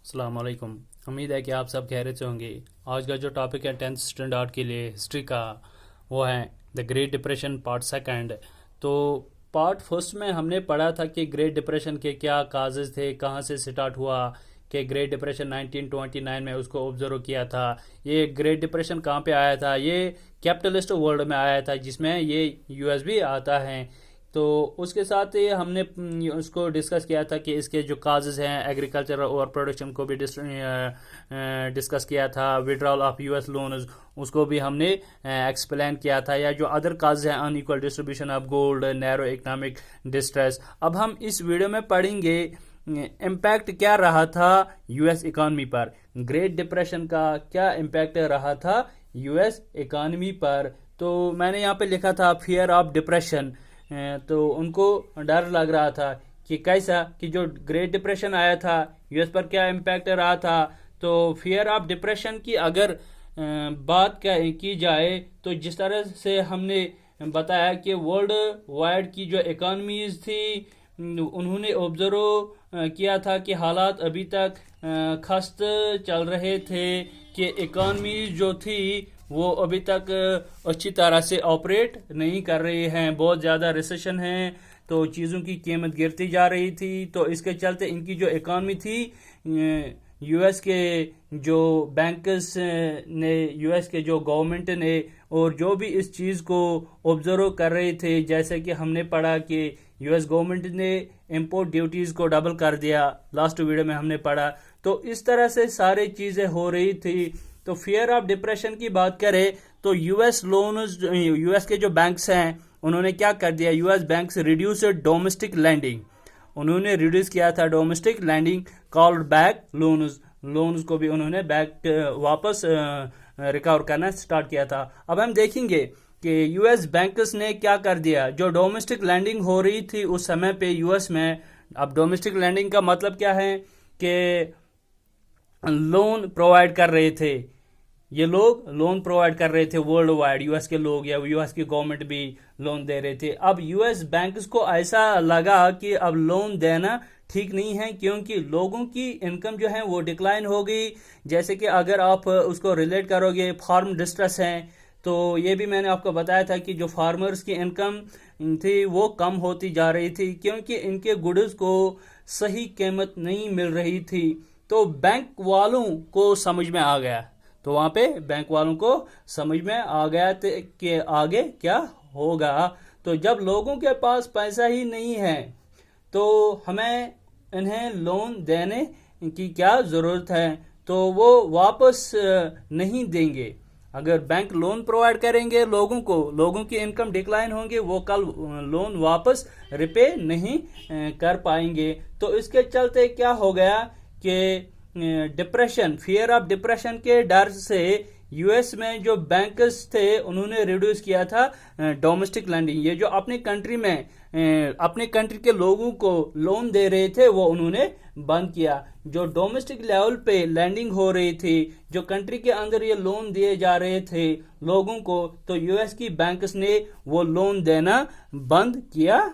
अस्सलाम वालेकुम। उम्मीद है कि आप सब खैरियत से होंगे। आज का जो टॉपिक है 10th स्टैंडर्ड के लिए हिस्ट्री का, वो है the great depression part second. तो पार्ट फर्स्ट में हमने पढ़ा था कि ग्रेट डिप्रेशन के क्या काजेज थे, कहाँ से स्टार्ट हुआ, कि ग्रेट डिप्रेशन 1929 में उसको ऑब्जर्व किया था। ये ग्रेट डिप्रेशन कहाँ पे आया था? ये कैपिटलिस्ट वर्ल्ड में आया था, जिसमें ये यूएस भी आता है। तो उसके साथ ही हमने उसको डिस्कस किया था कि इसके जो काजेज हैं, एग्रीकल्चर और प्रोडक्शन को भी डिस्कस किया था। विड्रॉल ऑफ यूएस लोन्स, उसको भी हमने एक्सप्लेन किया था। या जो अदर काजेज हैं, unequal distribution of gold, narrow economic distress. अब हम इस वीडियो में पढ़ेंगे इम्पैक्ट क्या रहा था यूएस इकॉनमी पर। ग्रेट डिप्रेशन का क्या इम्पैक्ट रहा था यूएस इकॉनमी पर? तो मैंने यहाँ पे लिखा था फियर ऑफ डिप्रेशन। तो उनको डर लग रहा था कि कैसा, कि जो ग्रेट डिप्रेशन आया था यूएस पर क्या इम्पैक्ट रहा था। तो फियर ऑफ डिप्रेशन की अगर बात की जाए, तो जिस तरह से हमने बताया कि वर्ल्ड वाइड की जो इकॉनमीज थी, उन्होंने ऑब्जर्व किया था कि हालात अभी तक खस्त चल रहे थे, कि इकॉनमीज जो थी वो अभी तक अच्छी तरह से ऑपरेट नहीं कर रही हैं। बहुत ज़्यादा रिसेशन है, तो चीज़ों की कीमत गिरती जा रही थी। तो इसके चलते इनकी जो इकॉनमी थी, यूएस के जो बैंकर्स ने, यूएस के जो गवर्नमेंट ने, और जो भी इस चीज़ को ऑब्जर्व कर रहे थे, जैसे कि हमने पढ़ा कि यूएस गवर्नमेंट ने इंपोर्ट ड्यूटीज़ को डबल कर दिया, लास्ट वीडियो में हमने पढ़ा। तो इस तरह से सारी चीज़ें हो रही थी। तो फियर ऑफ डिप्रेशन की बात करें तो यूएस लोन्स, यूएस के जो बैंक्स हैं, उन्होंने क्या कर दिया, US banks reduce domestic lending. उन्होंने रिड्यूस किया था domestic lending, called back loans. Loans को भी उन्होंने बैक वापस रिकवर करना स्टार्ट किया था। अब हम देखेंगे कि यूएस बैंकर्स ने क्या कर दिया। जो डोमेस्टिक लैंडिंग हो रही थी उस समय पे यूएस में, अब डोमेस्टिक लैंडिंग का मतलब क्या है कि लोन प्रोवाइड कर रहे थे, ये लोग लोन प्रोवाइड कर रहे थे वर्ल्ड वाइड, यूएस के लोग या यूएस की गवर्नमेंट भी लोन दे रहे थे। अब यूएस बैंक्स को ऐसा लगा कि अब लोन देना ठीक नहीं है, क्योंकि लोगों की इनकम जो है वो डिक्लाइन हो गई। जैसे कि अगर आप उसको रिलेट करोगे, फार्म डिस्ट्रेस है, तो ये भी मैंने आपको बताया था कि जो फार्मर्स की इनकम थी वो कम होती जा रही थी, क्योंकि इनके गुड्स को सही कीमत नहीं मिल रही थी। तो बैंक वालों को समझ में आ गया, तो वहाँ पे बैंक वालों को समझ में आ गया कि आगे क्या होगा। तो जब लोगों के पास पैसा ही नहीं है, तो हमें इन्हें लोन देने की क्या ज़रूरत है, तो वो वापस नहीं देंगे। अगर बैंक लोन प्रोवाइड करेंगे लोगों को, लोगों की इनकम डिक्लाइन होंगे, वो कल लोन वापस रिपे नहीं कर पाएंगे। तो इसके चलते क्या हो गया कि डिप्रेशन, फियर ऑफ डिप्रेशन के डर से यूएस में जो बैंकर्स थे उन्होंने रिड्यूस किया था डोमेस्टिक लैंडिंग। ये जो अपनी कंट्री में अपने कंट्री के लोगों को लोन दे रहे थे वो उन्होंने बंद किया। जो डोमेस्टिक लेवल पे लैंडिंग हो रही थी, जो कंट्री के अंदर ये लोन दिए जा रहे थे लोगों को, तो यूएस की बैंक्स ने वो लोन देना बंद किया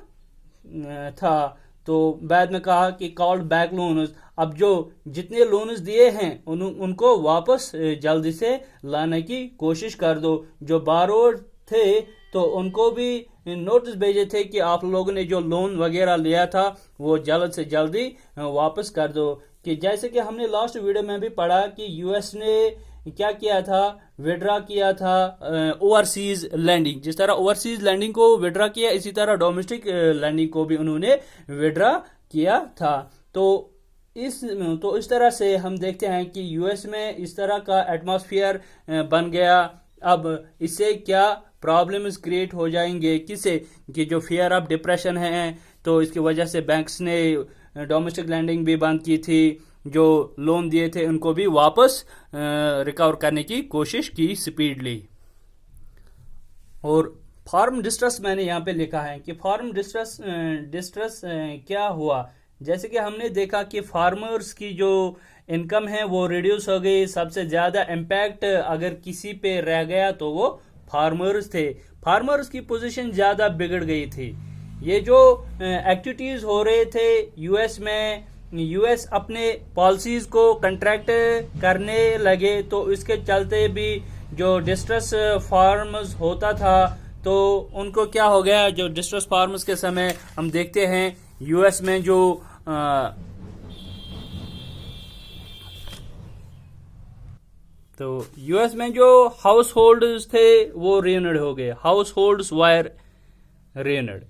था। तो बाद में कहा कि कॉल्ड बैक लोन्स। अब जो जितने लोन्स दिए हैं उनको वापस जल्दी से लाने की कोशिश कर दो। जो बारोर थे तो उनको भी नोटिस भेजे थे कि आप लोगों ने जो लोन वगैरह लिया था वो जल्द से जल्दी वापस कर दो। कि जैसे कि हमने लास्ट वीडियो में भी पढ़ा कि यूएस ने क्या किया था, विड्रा किया था ओवरसीज लैंडिंग। जिस तरह ओवरसीज लैंडिंग को विड्रा किया, इसी तरह डोमेस्टिक लैंडिंग को भी उन्होंने विड्रा किया था। तो इस तरह से हम देखते हैं कि यूएस में इस तरह का एटमॉस्फेयर बन गया। अब इससे क्या प्रॉब्लम्स क्रिएट हो जाएंगे, किसे, कि जो फियर ऑफ डिप्रेशन है, तो इसकी वजह से बैंक्स ने डोमेस्टिक लैंडिंग भी बंद की थी, जो लोन दिए थे उनको भी वापस रिकवर करने की कोशिश की स्पीडली। और फार्म डिस्ट्रेस मैंने यहाँ पे लिखा है कि फार्म डिस्ट्रेस क्या हुआ। जैसे कि हमने देखा कि फार्मर्स की जो इनकम है वो रिड्यूस हो गई। सबसे ज़्यादा इम्पैक्ट अगर किसी पे रह गया तो वो फार्मर्स थे। फार्मर्स की पोजीशन ज़्यादा बिगड़ गई थी। ये जो एक्टिविटीज़ हो रहे थे यूएस में, यूएस अपने पॉलिसीज को कंट्रैक्ट करने लगे तो इसके चलते भी जो डिस्ट्रेस फार्मर्स होता था तो उनको क्या हो गया, जो डिस्ट्रेस फार्मर्स के समय हम देखते हैं यूएस में जो तो यूएस में जो हाउस होल्ड्स थे वो रेनड हो गए, हाउस होल्ड्स वायर रेनड।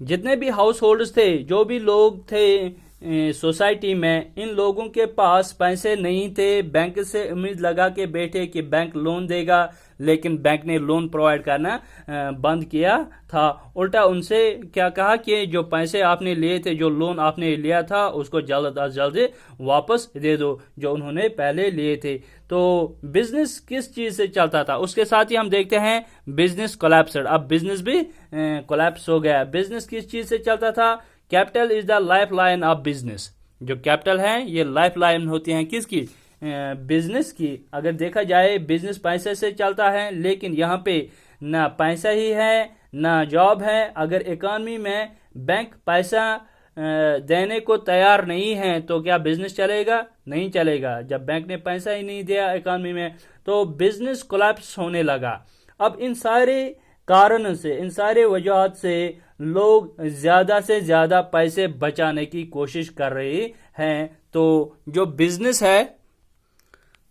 जितने भी हाउस होल्ड्स थे, जो भी लोग थे सोसाइटी में, इन लोगों के पास पैसे नहीं थे, बैंक से उम्मीद लगा के बैठे कि बैंक लोन देगा, लेकिन बैंक ने लोन प्रोवाइड करना बंद किया था। उल्टा उनसे क्या कहा कि जो पैसे आपने लिए थे, जो लोन आपने लिया था, उसको जल्द अज जल्द वापस दे दो जो उन्होंने पहले लिए थे। तो बिजनेस किस चीज से चलता था, उसके साथ ही हम देखते हैं बिजनेस कोलैप्सड। अब बिजनेस भी कोलैप्स हो गया। बिजनेस किस चीज से चलता था? Capital is the life line of business. जो कैपिटल है ये लाइफ लाइन होती है किसकी? बिजनेस की। अगर देखा जाए बिजनेस पैसे से चलता है, लेकिन यहाँ पे ना पैसा ही है ना जॉब है। अगर इकॉनमी में बैंक पैसा देने को तैयार नहीं है तो क्या बिजनेस चलेगा? नहीं चलेगा। जब बैंक ने पैसा ही नहीं दिया इकॉनमी में तो बिजनेस कोलैप्स होने लगा। अब इन सारे कारण से, इन सारे वजूहत से लोग ज्यादा से ज्यादा पैसे बचाने की कोशिश कर रहे हैं। तो जो बिजनेस है,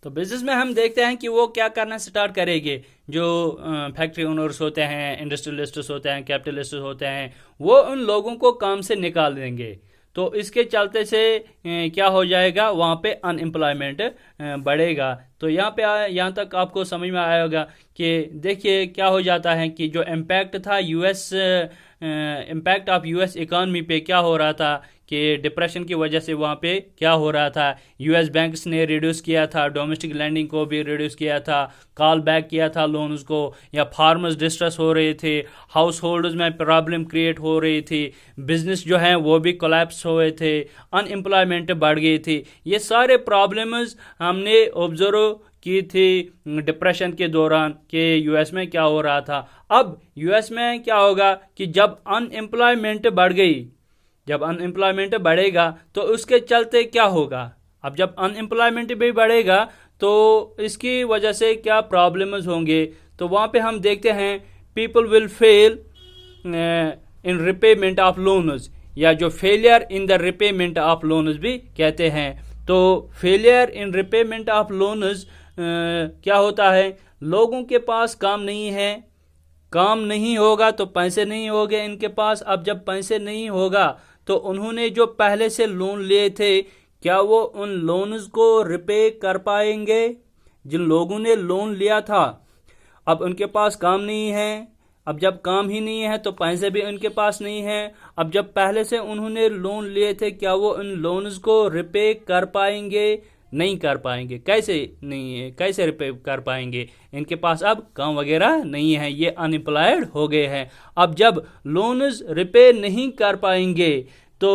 तो बिजनेस में हम देखते हैं कि वो क्या करना स्टार्ट करेंगे। जो फैक्ट्री ओनर्स होते हैं, इंडस्ट्रियलिस्ट्स होते हैं, कैपिटलिस्ट होते हैं, वो उन लोगों को काम से निकाल देंगे। तो इसके चलते से क्या हो जाएगा, वहाँ पे अनएम्प्लॉयमेंट बढ़ेगा। तो यहाँ तक आपको समझ में आया होगा कि देखिए क्या हो जाता है कि जो इम्पैक्ट था इम्पैक्ट ऑफ यूएस इकॉनमी पे क्या हो रहा था कि डिप्रेशन की वजह से वहाँ पे क्या हो रहा था, यूएस बैंक्स ने रिड्यूस किया था, डोमेस्टिक लैंडिंग को भी रिड्यूस किया था, कॉल बैक किया था लोन्स को, या फार्मर्स डिस्ट्रेस हो रहे थे, हाउस होल्ड्स में प्रॉब्लम क्रिएट हो रही थी, बिजनेस जो है वो भी कोलैप्स हुए थे, अनएम्प्लॉयमेंट बढ़ गई थी। ये सारे प्रॉब्लम्स हमने ऑब्जर्व की थी डिप्रेशन के दौरान कि यूएस में क्या हो रहा था। अब यूएस में क्या होगा कि जब अनएम्प्लॉयमेंट बढ़ गई, जब अनएम्प्लॉयमेंट बढ़ेगा तो उसके चलते क्या होगा, अब जब अनएम्प्लॉयमेंट भी बढ़ेगा तो इसकी वजह से क्या प्रॉब्लम्स होंगे। तो वहाँ पे हम देखते हैं people will fail in repayment of loans, या जो failure in the repayment of loans भी कहते हैं। तो failure in repayment of loans क्या होता है, लोगों के पास काम नहीं है, काम नहीं होगा तो पैसे नहीं होंगे इनके पास। अब जब पैसे नहीं होगा तो उन्होंने जो पहले से लोन लिए थे, क्या वो उन लोन्स को रिपे कर पाएंगे? जिन लोगों ने लोन लिया था, अब उनके पास काम नहीं है। अब जब काम ही नहीं है तो पैसे भी उनके पास नहीं है। अब जब पहले से उन्होंने लोन लिए थे, क्या वो उन लोन्स को रिपे कर पाएंगे? नहीं कर पाएंगे। कैसे नहीं है, कैसे रिपे कर पाएंगे? इनके पास अब काम वगैरह नहीं है, ये अनएम्प्लॉयड हो गए हैं। अब जब लोन्स रिपे नहीं कर पाएंगे तो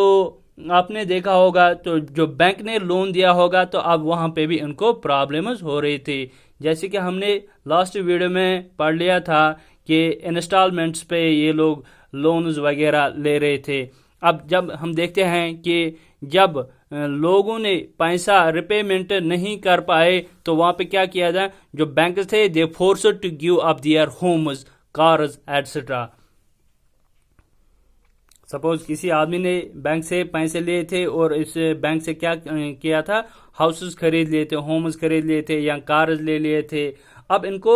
आपने देखा होगा तो जो बैंक ने लोन दिया होगा तो अब वहाँ पे भी उनको प्रॉब्लम्स हो रही थी। जैसे कि हमने लास्ट वीडियो में पढ़ लिया था कि इंस्टॉलमेंट्स पे ये लोग लोन्स वगैरह ले रहे थे। अब जब हम देखते हैं कि जब लोगों ने पैसा रिपेमेंट नहीं कर पाए तो वहाँ पे क्या किया जाए, जो बैंक थे they forced to give up their homes, cars etcetera. Suppose किसी आदमी ने बैंक से पैसे लिए थे और इस बैंक से क्या किया था, हाउसेस खरीद लिए थे, होम्स खरीद लिए थे या कार्स ले लिए थे। अब इनको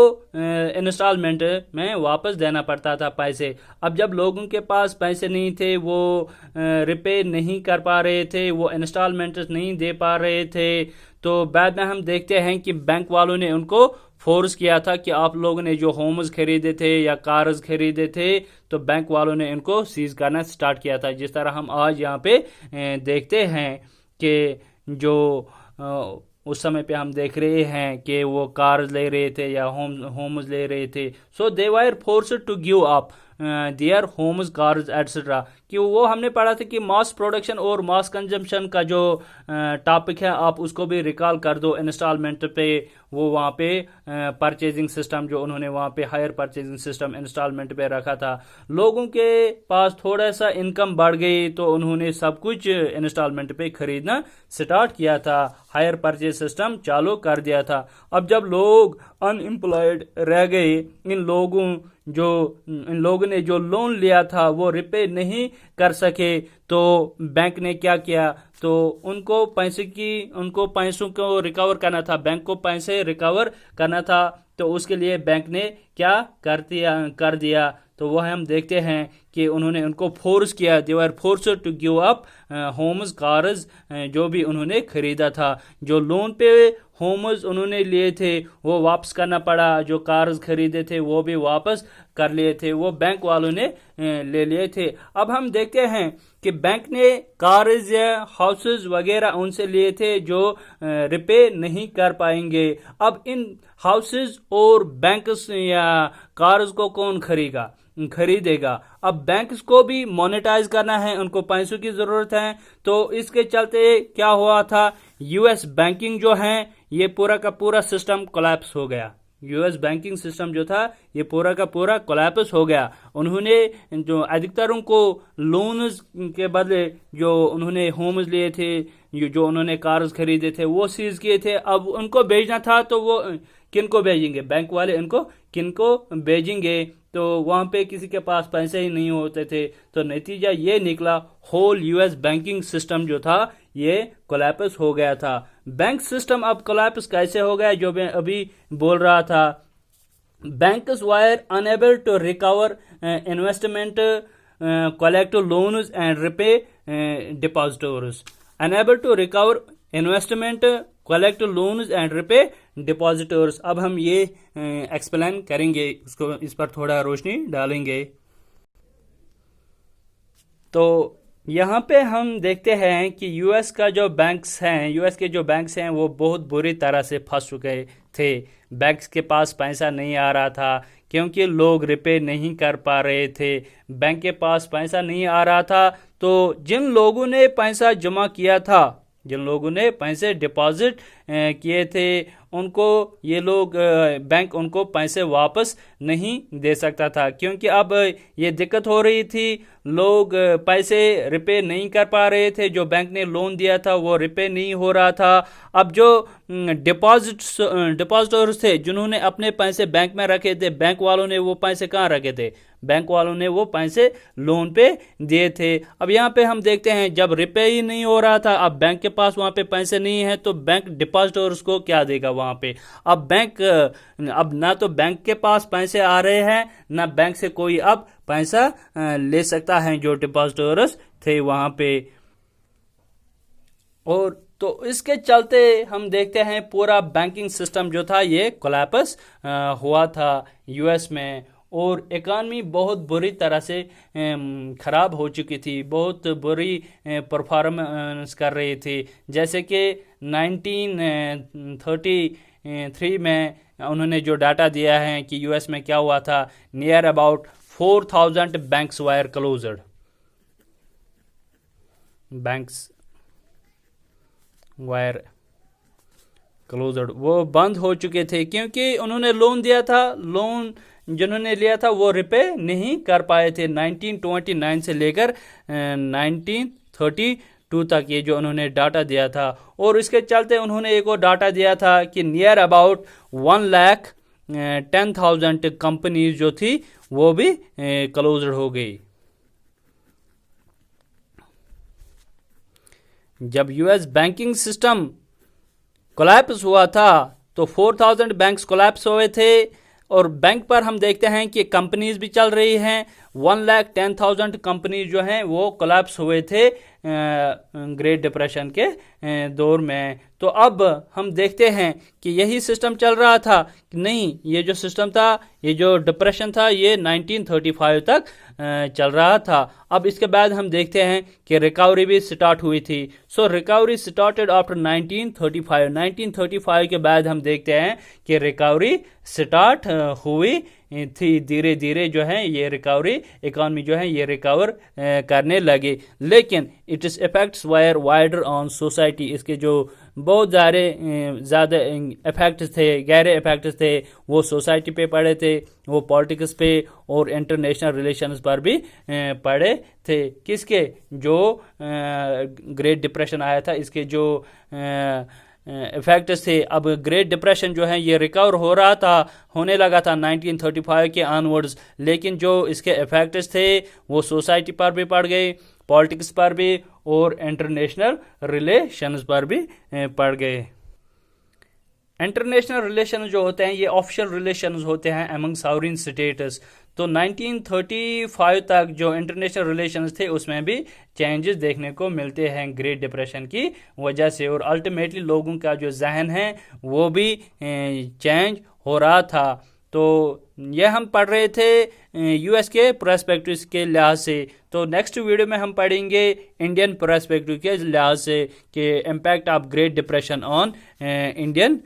इंस्टॉलमेंट में वापस देना पड़ता था पैसे। अब जब लोगों के पास पैसे नहीं थे, वो रिपे नहीं कर पा रहे थे, वो इंस्टॉलमेंट नहीं दे पा रहे थे, तो बाद में हम देखते हैं कि बैंक वालों ने उनको फोर्स किया था कि आप लोगों ने जो होम्स खरीदे थे या कार्स खरीदे थे तो बैंक वालों ने इनको सीज करना स्टार्ट किया था। जिस तरह हम आज यहाँ पे देखते हैं कि जो उस समय पे हम देख रहे हैं कि वो कार्स ले रहे थे या होम्स ले रहे थे। So they were forced to give up their homes cars etcetera, कि वो हमने पढ़ा था कि मास प्रोडक्शन और मास कंजम्पशन का जो टॉपिक है आप उसको भी रिकॉल कर दो इंस्टॉलमेंट पे। वो वहाँ पे परचेजिंग सिस्टम जो उन्होंने वहाँ पे हायर परचेजिंग सिस्टम इंस्टॉलमेंट पे रखा था, लोगों के पास थोड़ा सा इनकम बढ़ गई तो उन्होंने सब कुछ इंस्टॉलमेंट पे खरीदना स्टार्ट किया था, हायर परचेज सिस्टम चालू कर दिया था। अब जब लोग अनएम्प्लॉयड रह गए, इन लोगों ने जो लोन लिया था वो रिपे नहीं कर सके, तो बैंक ने क्या किया, तो उनको पैसों को रिकवर करना था, बैंक को पैसे रिकवर करना था, तो उसके लिए बैंक ने क्या कर दिया, तो वह हम देखते हैं कि उन्होंने उनको फोर्स किया, they were forced to give up homes cars, जो भी उन्होंने खरीदा था, जो लोन पे होम्स उन्होंने लिए थे वो वापस करना पड़ा, जो कार्स खरीदे थे वो भी वापस कर लिए थे, वो बैंक वालों ने ले लिए थे। अब हम देखते हैं कि बैंक ने कार्स या हाउसेज वगैरह उनसे लिए थे जो रिपे नहीं कर पाएंगे। अब इन हाउसेज और बैंक्स या कार्स को कौन खरीदेगा? अब बैंक्स को भी मोनेटाइज करना है, उनको पैसों की जरूरत है, तो इसके चलते क्या हुआ था, यूएस बैंकिंग जो है ये पूरा का पूरा सिस्टम कोलैप्स हो गया। यूएस बैंकिंग सिस्टम जो था ये पूरा का पूरा कोलैप्स हो गया। उन्होंने जो अधिकतरों को लोन्स के बदले जो उन्होंने होम्स लिए थे, जो उन्होंने कार्स खरीदे थे वो सीज किए थे। अब उनको भेजना था तो वो किनको भेजेंगे? बैंक वाले इनको किनको भेजेंगे? तो वहां पे किसी के पास पैसे ही नहीं होते थे, तो नतीजा ये निकला, होल यूएस बैंकिंग सिस्टम जो था ये कोलैप्स हो गया था। बैंक सिस्टम अब कोलैप्स कैसे हो गया, जो मैं अभी बोल रहा था, banks were unable to recover investment, collect loans and repay depositors, unable to recover investment, collect loans and repay depositors. अब हम ये एक्सप्लेन करेंगे, उसको इस पर थोड़ा रोशनी डालेंगे। तो यहाँ पे हम देखते हैं कि यूएस के जो बैंक्स हैं वो बहुत बुरी तरह से फंस चुके थे। बैंक्स के पास पैसा नहीं आ रहा था क्योंकि लोग रिपे नहीं कर पा रहे थे, बैंक के पास पैसा नहीं आ रहा था, तो जिन लोगों ने पैसा जमा किया था, जिन लोगों ने पैसे डिपॉजिट किए थे, उनको ये लोग बैंक उनको पैसे वापस नहीं दे सकता था, क्योंकि अब ये दिक्कत हो रही थी, लोग पैसे रिपे नहीं कर पा रहे थे, जो बैंक ने लोन दिया था वो रिपे नहीं हो रहा था। अब जो डिपॉजिटर्स थे जिन्होंने अपने पैसे बैंक में रखे थे, बैंक वालों ने वो पैसे कहाँ रखे थे? बैंक वालों ने वो पैसे लोन पे दिए थे। अब यहाँ पे हम देखते हैं जब रिपे ही नहीं हो रहा था, अब बैंक के पास वहाँ पे पैसे नहीं है, तो बैंक डिपॉजिटर्स को क्या देगा वहाँ पे? अब ना तो बैंक के पास पैसे आ रहे हैं, ना बैंक से कोई अब पैसा ले सकता है जो डिपॉजिटर्स थे वहाँ पे। और तो इसके चलते हम देखते हैं पूरा बैंकिंग सिस्टम जो था ये कोलैप्स हुआ था यूएस में, और इकॉनमी बहुत बुरी तरह से ख़राब हो चुकी थी, बहुत बुरी परफॉर्मेंस कर रही थी। जैसे कि 1933 में उन्होंने जो डाटा दिया है कि यूएस में क्या हुआ था, near about 4000 banks wire closed, banks wire closed, वो बंद हो चुके थे क्योंकि उन्होंने लोन दिया था, लोन जिन्होंने लिया था वो रिपे नहीं कर पाए थे। 1929 से लेकर 1932 तक ये जो उन्होंने डाटा दिया था, और इसके चलते उन्होंने एक और डाटा दिया था कि नियर अबाउट 1,10,000 कंपनीज जो थी वो भी क्लोज्ड हो गई। जब यूएस बैंकिंग सिस्टम कोलैप्स हुआ था तो 4000 बैंक्स कोलैप्स हुए थे, और बैंक पर हम देखते हैं कि कंपनीज भी चल रही हैं। 1,10,000 कंपनीज जो हैं वो कोलैप्स हुए थे ग्रेट डिप्रेशन के दौर में। तो अब हम देखते हैं कि यही सिस्टम चल रहा था कि नहीं, ये जो सिस्टम था, ये जो डिप्रेशन था, ये 1935 तक चल रहा था। अब इसके बाद हम देखते हैं कि रिकवरी भी स्टार्ट हुई थी। सो रिकवरी स्टार्टेड आफ्टर 1935। 1935 के बाद हम देखते हैं कि रिकवरी स्टार्ट हुई थी, धीरे धीरे जो है ये रिकवरी इकॉनमी जो है ये रिकवर करने लगी, लेकिन इट इस effects wire wider on society, इसके जो बहुत ज़्यादा इफेक्ट्स थे, गहरे इफेक्ट्स थे, वो सोसाइटी पे पड़े थे, वो पॉलिटिक्स पे और इंटरनेशनल रिलेशंस पर भी पड़े थे। किसके? जो ग्रेट डिप्रेशन आया था इसके जो इफेक्ट्स थे। अब ग्रेट डिप्रेशन जो है ये रिकवर होने लगा था 1935 के ऑनवर्ड्स, लेकिन जो इसके इफेक्ट्स थे वो सोसाइटी पर भी पड़ गए, पॉलिटिक्स पर भी और इंटरनेशनल रिलेशंस पर भी पड़ गए। इंटरनेशनल रिलेशन जो होते हैं ये ऑफिशियल रिलेशंस होते हैं अमंग सॉवरेन स्टेट्स। तो 1935 तक जो इंटरनेशनल रिलेशंस थे उसमें भी चेंजेस देखने को मिलते हैं ग्रेट डिप्रेशन की वजह से, और अल्टीमेटली लोगों का जो जहन है वो भी चेंज हो रहा था। तो ये हम पढ़ रहे थे यूएस के पर्सपेक्टिव के लिहाज से। तो नेक्स्ट वीडियो में हम पढ़ेंगे इंडियन पर्सपेक्टिव के लिहाज से कि impact of great depression on Indian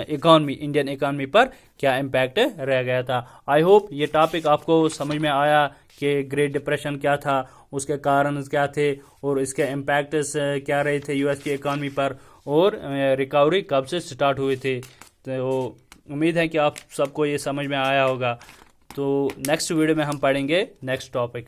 economy पर क्या इम्पैक्ट रह गया था। आई होप ये टॉपिक आपको समझ में आया कि ग्रेट डिप्रेशन क्या था, उसके कारण क्या थे और इसके इम्पैक्ट्स क्या रहे थे यूएस की इकॉनमी पर, और रिकवरी कब से स्टार्ट हुए थे। तो उम्मीद है कि आप सबको ये समझ में आया होगा। तो नेक्स्ट वीडियो में हम पढ़ेंगे नेक्स्ट टॉपिक।